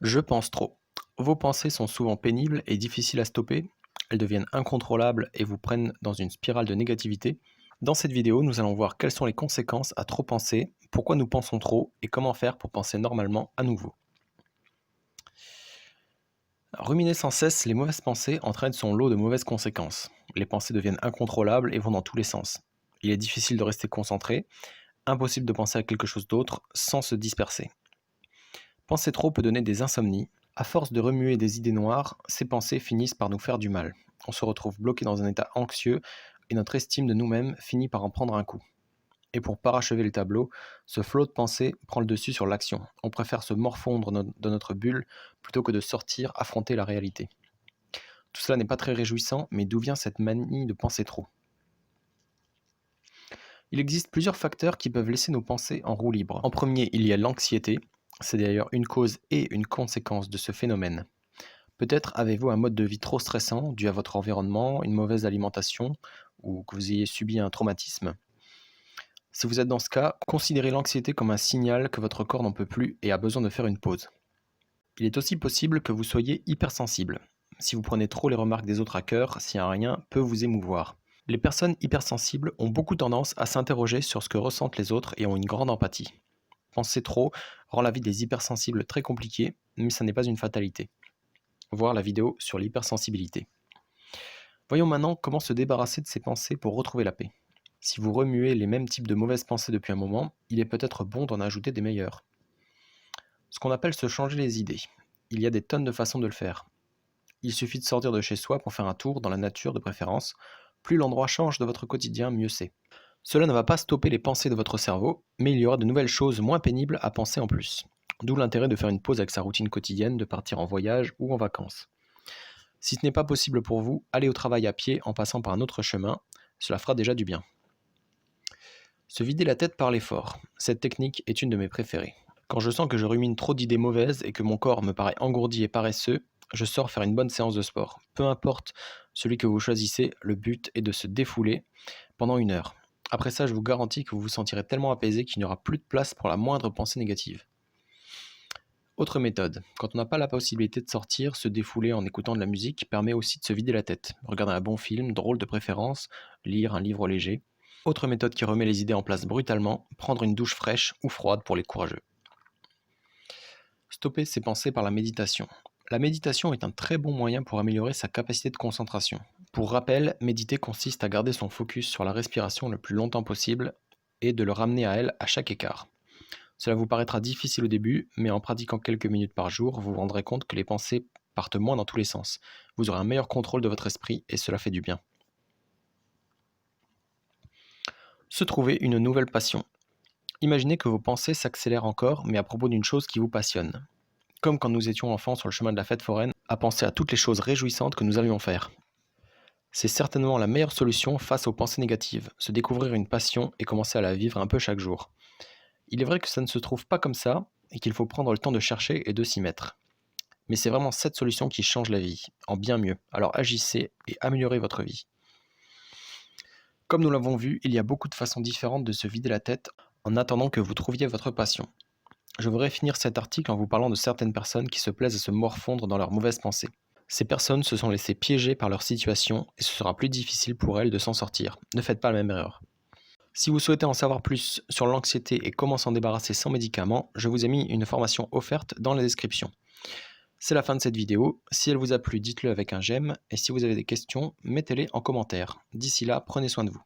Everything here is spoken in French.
Je pense trop. Vos pensées sont souvent pénibles et difficiles à stopper. Elles deviennent incontrôlables et vous prennent dans une spirale de négativité. Dans cette vidéo, nous allons voir quelles sont les conséquences à trop penser, pourquoi nous pensons trop et comment faire pour penser normalement à nouveau. Ruminer sans cesse les mauvaises pensées entraîne son lot de mauvaises conséquences. Les pensées deviennent incontrôlables et vont dans tous les sens. Il est difficile de rester concentré, impossible de penser à quelque chose d'autre sans se disperser. Penser trop peut donner des insomnies. À force de remuer des idées noires, ces pensées finissent par nous faire du mal. On se retrouve bloqué dans un état anxieux et notre estime de nous-mêmes finit par en prendre un coup. Et pour parachever le tableau, ce flot de pensées prend le dessus sur l'action. On préfère se morfondre dans notre bulle plutôt que de sortir affronter la réalité. Tout cela n'est pas très réjouissant, mais d'où vient cette manie de penser trop? Il existe plusieurs facteurs qui peuvent laisser nos pensées en roue libre. En premier, il y a l'anxiété. C'est d'ailleurs une cause et une conséquence de ce phénomène. Peut-être avez-vous un mode de vie trop stressant dû à votre environnement, une mauvaise alimentation ou que vous ayez subi un traumatisme. Si vous êtes dans ce cas, considérez l'anxiété comme un signal que votre corps n'en peut plus et a besoin de faire une pause. Il est aussi possible que vous soyez hypersensible. Si vous prenez trop les remarques des autres à cœur, si un rien peut vous émouvoir. Les personnes hypersensibles ont beaucoup tendance à s'interroger sur ce que ressentent les autres et ont une grande empathie. Penser trop rend la vie des hypersensibles très compliquée, mais ça n'est pas une fatalité. Voir la vidéo sur l'hypersensibilité. Voyons maintenant comment se débarrasser de ces pensées pour retrouver la paix. Si vous remuez les mêmes types de mauvaises pensées depuis un moment, il est peut-être bon d'en ajouter des meilleures. Ce qu'on appelle se changer les idées. Il y a des tonnes de façons de le faire. Il suffit de sortir de chez soi pour faire un tour dans la nature de préférence. Plus l'endroit change de votre quotidien, mieux c'est. Cela ne va pas stopper les pensées de votre cerveau, mais il y aura de nouvelles choses moins pénibles à penser en plus. D'où l'intérêt de faire une pause avec sa routine quotidienne, de partir en voyage ou en vacances. Si ce n'est pas possible pour vous, allez au travail à pied en passant par un autre chemin, cela fera déjà du bien. Se vider la tête par l'effort. Cette technique est une de mes préférées. Quand je sens que je rumine trop d'idées mauvaises et que mon corps me paraît engourdi et paresseux, je sors faire une bonne séance de sport. Peu importe celui que vous choisissez, le but est de se défouler pendant 1 heure. Après ça, je vous garantis que vous vous sentirez tellement apaisé qu'il n'y aura plus de place pour la moindre pensée négative. Autre méthode, quand on n'a pas la possibilité de sortir, se défouler en écoutant de la musique permet aussi de se vider la tête. Regarder un bon film, drôle de préférence, lire un livre léger. Autre méthode qui remet les idées en place brutalement, prendre une douche fraîche ou froide pour les courageux. Stopper ses pensées par la méditation. La méditation est un très bon moyen pour améliorer sa capacité de concentration. Pour rappel, méditer consiste à garder son focus sur la respiration le plus longtemps possible et de le ramener à elle à chaque écart. Cela vous paraîtra difficile au début, mais en pratiquant quelques minutes par jour, vous vous rendrez compte que les pensées partent moins dans tous les sens. Vous aurez un meilleur contrôle de votre esprit et cela fait du bien. Se trouver une nouvelle passion. Imaginez que vos pensées s'accélèrent encore, mais à propos d'une chose qui vous passionne. Comme quand nous étions enfants sur le chemin de la fête foraine, à penser à toutes les choses réjouissantes que nous allions faire. C'est certainement la meilleure solution face aux pensées négatives, se découvrir une passion et commencer à la vivre un peu chaque jour. Il est vrai que ça ne se trouve pas comme ça et qu'il faut prendre le temps de chercher et de s'y mettre. Mais c'est vraiment cette solution qui change la vie, en bien mieux. Alors agissez et améliorez votre vie. Comme nous l'avons vu, il y a beaucoup de façons différentes de se vider la tête en attendant que vous trouviez votre passion. Je voudrais finir cet article en vous parlant de certaines personnes qui se plaisent à se morfondre dans leurs mauvaises pensées. Ces personnes se sont laissées piéger par leur situation et ce sera plus difficile pour elles de s'en sortir. Ne faites pas la même erreur. Si vous souhaitez en savoir plus sur l'anxiété et comment s'en débarrasser sans médicaments, je vous ai mis une formation offerte dans la description. C'est la fin de cette vidéo. Si elle vous a plu, dites-le avec un j'aime et si vous avez des questions, mettez-les en commentaire. D'ici là, prenez soin de vous.